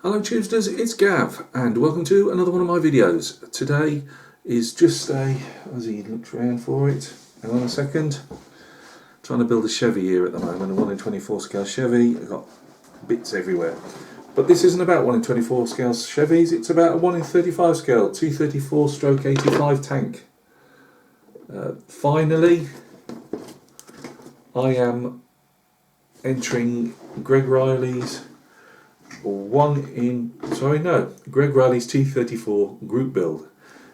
Hello Tuesdays, it's Gav and welcome to another one of my videos. Today is just as he looks around for it, hang on a second, trying to build a Chevy here at the moment, a 1 in 24 scale Chevy. I've got bits everywhere. But this isn't about 1 in 24 scale Chevys, it's about a 1 in 35 scale T34 stroke 85 tank. Finally, I am entering Greg Reilly's Greg Reilly's T34 group build.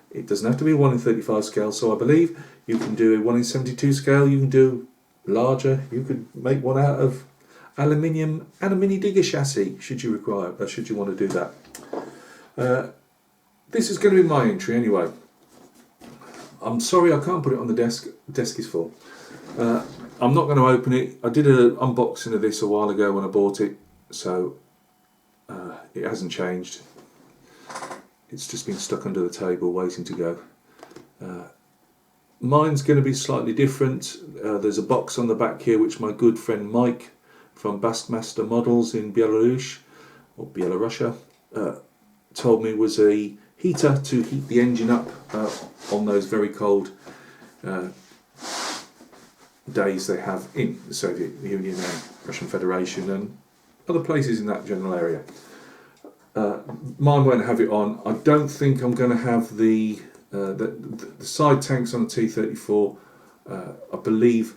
It doesn't have to be 1 in 35 scale, so I believe you can do a 1 in 72 scale, you can do larger, you could make one out of aluminium and a mini digger chassis should you require, or should you want to do that. This is going to be my entry anyway. I'm sorry I can't put it on the desk. The desk is full. I'm not going to open it. I did an unboxing of this a while ago when I bought it, so it hasn't changed. It's just been stuck under the table waiting to go. Mine's going to be slightly different. There's a box on the back here which my good friend Mike from Bassmaster Models in Belarus or Belarusia told me was a heater to heat the engine up on those very cold days they have in the Soviet Union and Russian Federation and other places in that general area. Mine won't have it on. I don't think I'm going to have the side tanks on the T34. I believe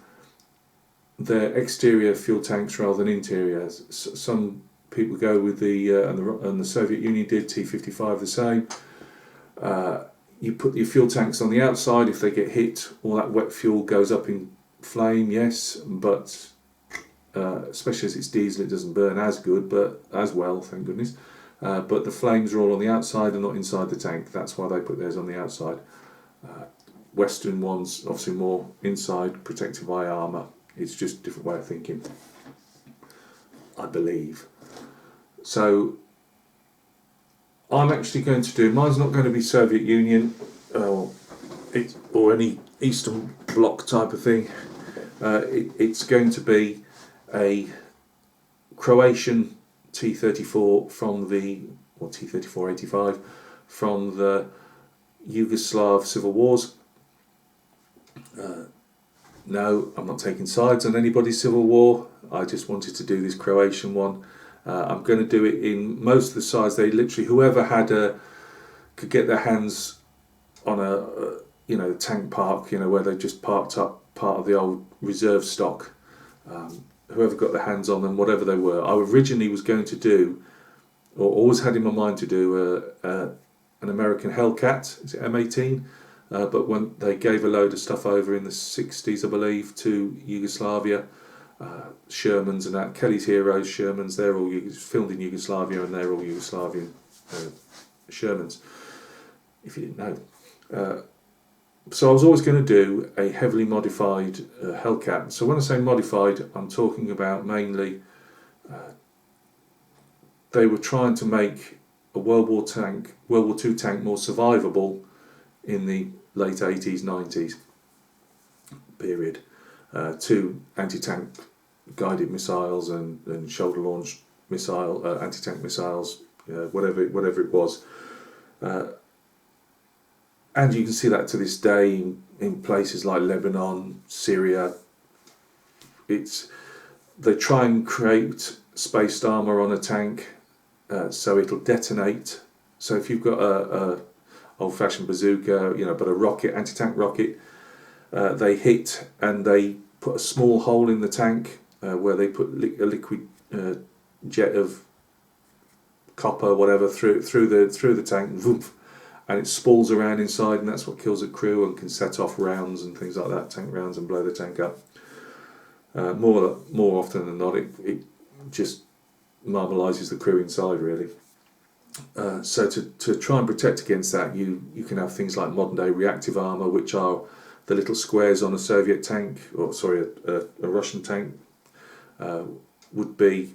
they're exterior fuel tanks rather than interior. Some people go with and the Soviet Union did, T55 the same. You put your fuel tanks on the outside. If they get hit, all that wet fuel goes up in flame, yes, but especially as it's diesel, it doesn't burn as good, but as well, thank goodness. But the flames are all on the outside and not inside the tank. That's why they put theirs on the outside. Western ones, obviously more inside, protected by armour. It's just a different way of thinking, I believe. So I'm actually going to do, mine's not going to be Soviet Union or any Eastern Bloc type of thing. It's going to be a Croatian T34 from T34 85 from the Yugoslav civil wars. No, I'm not taking sides on anybody's civil war. I just wanted to do this Croatian one. I'm going to do it in most of the sides. They literally, whoever could get their hands on a tank park, where they just parked up part of the old reserve stock. Whoever got their hands on them, whatever they were. I originally was going to do, or always had in my mind to do, an American Hellcat, is it M18? But when they gave a load of stuff over in the 60s, I believe, to Yugoslavia, Shermans and that, Kelly's Heroes, Shermans, they're all filmed in Yugoslavia and they're all Yugoslavian Shermans, if you didn't know. So I was always going to do a heavily modified Hellcat. So when I say modified, I'm talking about mainly they were trying to make a World War II tank more survivable in the late 80s, 90s period. Two anti-tank guided missiles and shoulder-launched anti-tank missiles, whatever it was. And you can see that to this day in places like Lebanon, Syria. They try and create spaced armour on a tank so it'll detonate. So if you've got a old-fashioned bazooka, but a rocket, anti-tank rocket, they hit and they put a small hole in the tank where they put a liquid jet of copper, whatever, through the tank. Vroom, and it spools around inside, and that's what kills the crew and can set off rounds and things like that, tank rounds, and blow the tank up. More often than not, it just marmalises the crew inside, really. So to try and protect against that, you can have things like modern day reactive armour, which are the little squares on a Soviet tank, a Russian tank, would be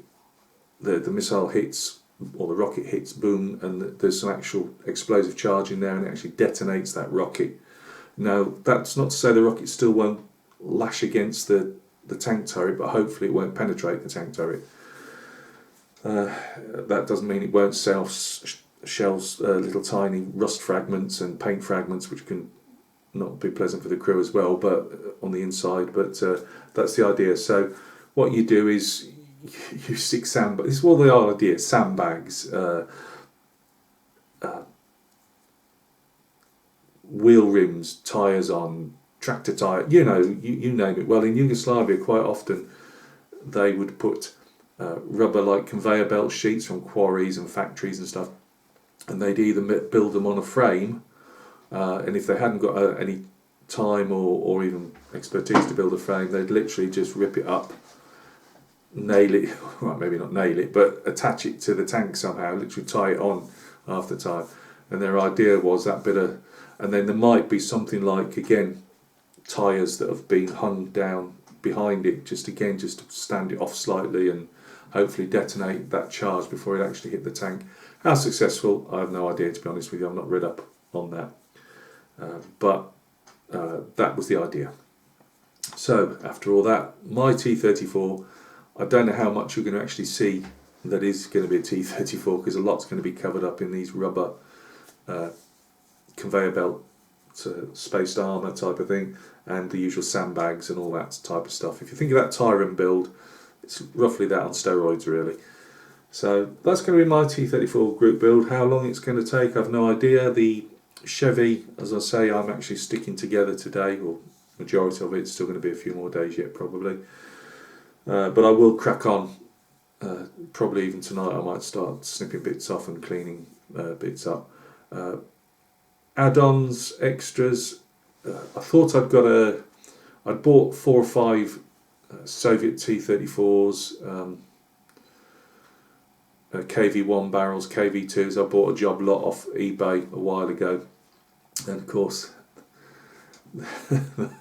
the missile hits, or the rocket hits, boom, and there's some actual explosive charge in there and it actually detonates that rocket. Now, that's not to say the rocket still won't lash against the tank turret, but hopefully it won't penetrate the tank turret. That doesn't mean it won't shells little tiny rust fragments and paint fragments, which can not be pleasant for the crew as well, but on the inside. But that's the idea. So what you do is you stick sandbags. This is all the idea: sandbags, wheel rims, tyres on, tractor tyre. You name it. Well, in Yugoslavia, quite often they would put rubber like conveyor belt sheets from quarries and factories and stuff, and they'd either build them on a frame, and if they hadn't got any time or even expertise to build a frame, they'd literally just rip it up, nail it, well maybe not nail it, but attach it to the tank somehow, literally tie it on half the time. And their idea was that bit of, and then there might be something like, again, tyres that have been hung down behind it, just to stand it off slightly and hopefully detonate that charge before it actually hit the tank. How successful, I have no idea, to be honest with you. I'm not read up on that. But that was the idea. So after all that, my T34, I don't know how much you're going to actually see that is going to be a T34, because a lot's going to be covered up in these rubber conveyor belt spaced armour type of thing, and the usual sandbags and all that type of stuff. If you think of that Tyrant build, it's roughly that on steroids really. So that's going to be my T34 group build. How long it's going to take, I've no idea. The Chevy, as I say, I'm actually sticking together today, or majority of it's still going to be a few more days yet probably. But I will crack on. Probably even tonight I might start snipping bits off and cleaning bits up. Add-ons, extras. I thought I'd bought 4 or 5 Soviet T34s, KV1 barrels, KV2s. I bought a job lot off eBay a while ago, and of course the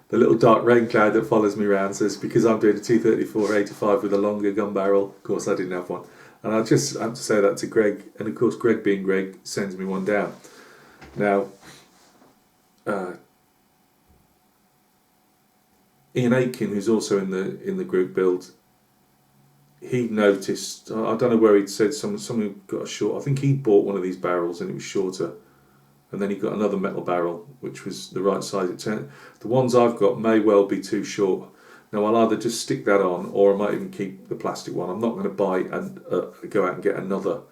little dark rain cloud that follows me around says, because I'm doing a T34 85 with a longer gun barrel, of course I didn't have one. And I just have to say that to Greg, and of course Greg being Greg sends me one down. Now Ian Aitken, who's also in the group build, he noticed, I don't know where he'd said someone got a short, I think he bought one of these barrels and it was shorter, and then he got another metal barrel which was the right size. The ones I've got may well be too short. Now I'll either just stick that on, or I might even keep the plastic one. I'm not going to buy and go out and get another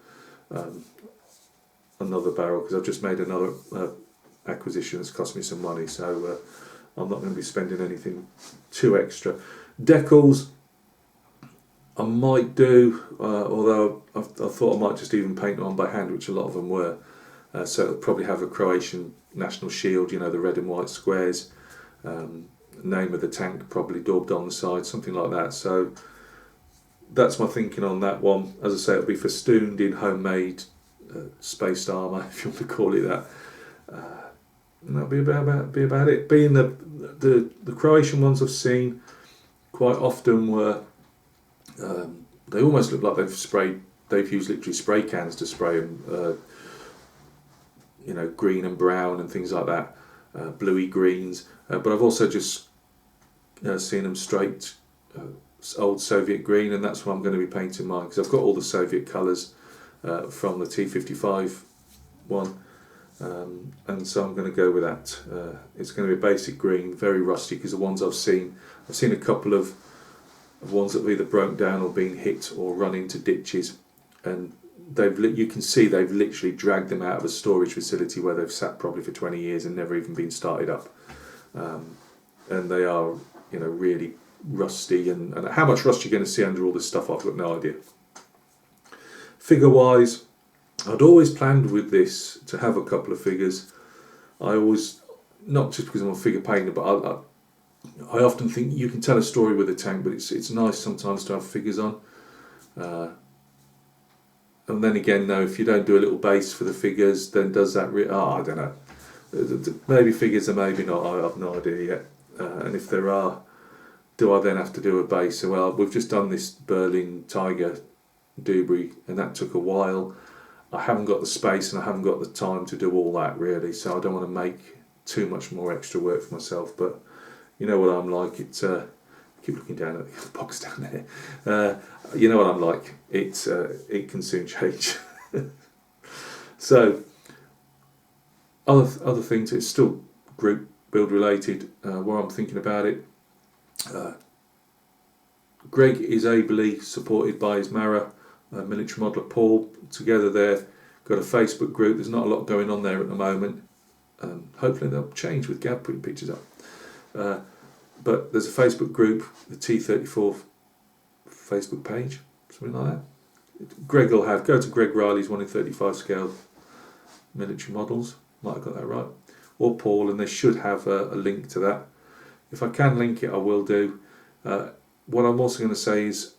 barrel, because I've just made another acquisition that's cost me some money, so I'm not going to be spending anything too extra. Decals I might do, although I thought I might just even paint them on by hand, which a lot of them were. So it'll probably have a Croatian national shield, the red and white squares, name of the tank probably daubed on the side, something like that. So that's my thinking on that one. As I say, it'll be festooned in homemade spaced armour, if you want to call it that. And that'll be about it. Being the Croatian ones I've seen quite often were, they almost look like they've used literally spray cans to spray them, green and brown and things like that, bluey greens. But I've also just seen them straight old Soviet green, and that's what I'm going to be painting mine, because I've got all the Soviet colours from the T55 one, and so I'm going to go with that. It's going to be a basic green, very rusty, because the ones I've seen a couple of ones that have either broken down or been hit or run into ditches, and you can see they've literally dragged them out of a storage facility where they've sat probably for 20 years and never even been started up, and they are really rusty, and how much rust you're going to see under all this stuff I've got no idea. Figure wise, I'd always planned with this to have a couple of figures. I always, not just because I'm a figure painter, but I often think you can tell a story with a tank, but it's nice sometimes to have figures on. And then again, no, if you don't do a little base for the figures, then does that I don't know. Maybe figures or maybe not, I have no idea yet. And if there are, do I then have to do a base? So, well, we've just done this Berlin Tiger Dubry, and that took a while. I haven't got the space and I haven't got the time to do all that really, so I don't want to make too much more extra work for myself. But you know what I'm like, it keep looking down at the box down there. You know what I'm like. It can soon change. So other things. It's still group build related. While I'm thinking about it, Greg is ably supported by his Mara military modeller Paul. Together they've got a Facebook group. There's not a lot going on there at the moment. Hopefully they'll change with Gav putting pictures up. But there's a Facebook group, the T34 Facebook page, something like that. Greg will have, go to Greg Reilly's 1 in 35 scale military models, might have got that right, or Paul, and they should have a link to that. If I can link it, I will do. What I'm also going to say is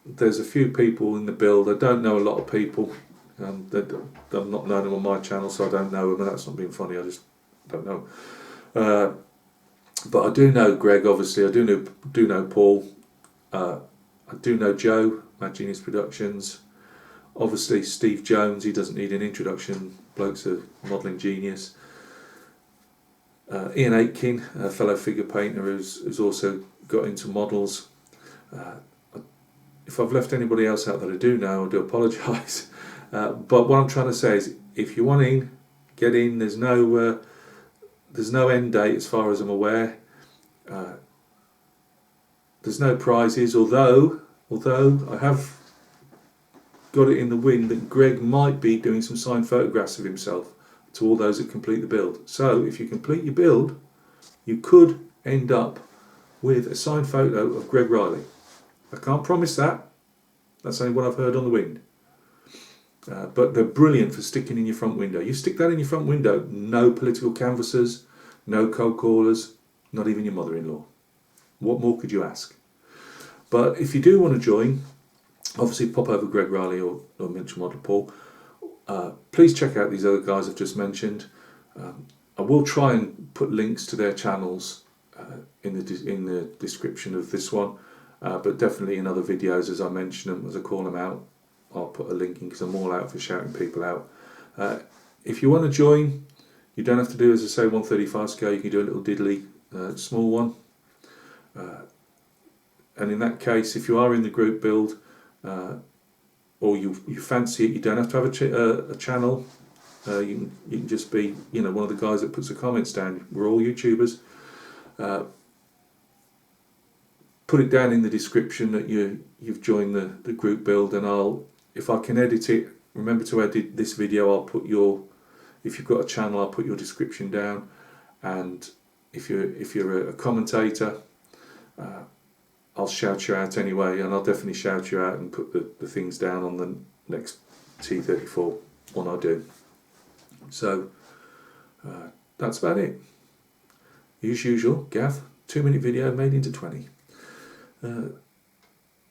there's a few people in the build. I don't know a lot of people. I'm not known them on my channel, so I don't know them, and that's not being funny, I just don't know. But I do know Greg, obviously. I do know Paul. I do know Joe, Mad Genius Productions. Obviously Steve Jones, he doesn't need an introduction. Bloke's a modelling genius. Ian Aitken, a fellow figure painter who's also got into models. If I've left anybody else out that I do know, I do apologise. But what I'm trying to say is, if you want in, get in. There's no end date as far as I'm aware. There's no prizes, although I have got it in the wind that Greg might be doing some signed photographs of himself to all those that complete the build. So if you complete your build, you could end up with a signed photo of Greg Reilly. I can't promise that. That's only what I've heard on the wind. But they're brilliant for sticking in your front window. You stick that in your front window, no political canvassers, no cold callers, not even your mother-in-law. What more could you ask? But if you do want to join, obviously pop over Greg Reilly or Military Model Paul. Please check out these other guys I've just mentioned. I will try and put links to their channels in the description of this one, but definitely in other videos as I mention them, as I call them out, I'll put a link in because I'm all out for shouting people out. If you want to join, you don't have to do, as I say, 135 scale. You can do a little diddly small one. And in that case, if you are in the group build, or you fancy it, you don't have to have a channel. You can just be, one of the guys that puts the comments down. We're all YouTubers. Put it down in the description that you've joined the group build, and if I can edit it, remember to edit this video. I'll put if you've got a channel, I'll put your description down, and if you're a commentator, I'll shout you out anyway, and I'll definitely shout you out and put the things down on the next T34 one I do. So that's about it. As usual, Gav, 2-minute video made into 20.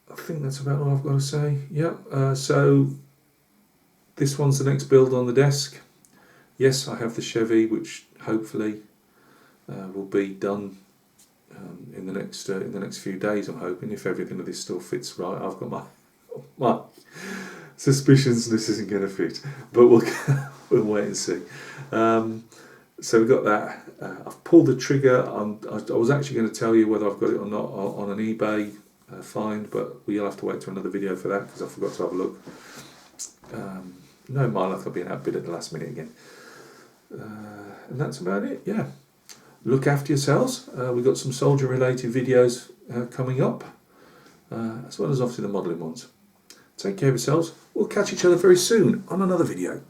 I think that's about all I've got to say. Yeah. So this one's the next build on the desk. Yes, I have the Chevy, which hopefully will be done in the next few days. I'm hoping, if everything of this still fits right. I've got my suspicions this isn't going to fit, but we'll wait and see. So we've got that. I've pulled the trigger. I was actually going to tell you whether I've got it or not on an eBay find, but we'll have to wait to another video for that because I forgot to have a look. No, mine, I've been outbid at the last minute again. And that's about it. Yeah. Look after yourselves. We've got some soldier related videos coming up, as well as obviously the modelling ones. Take care of yourselves. We'll catch each other very soon on another video.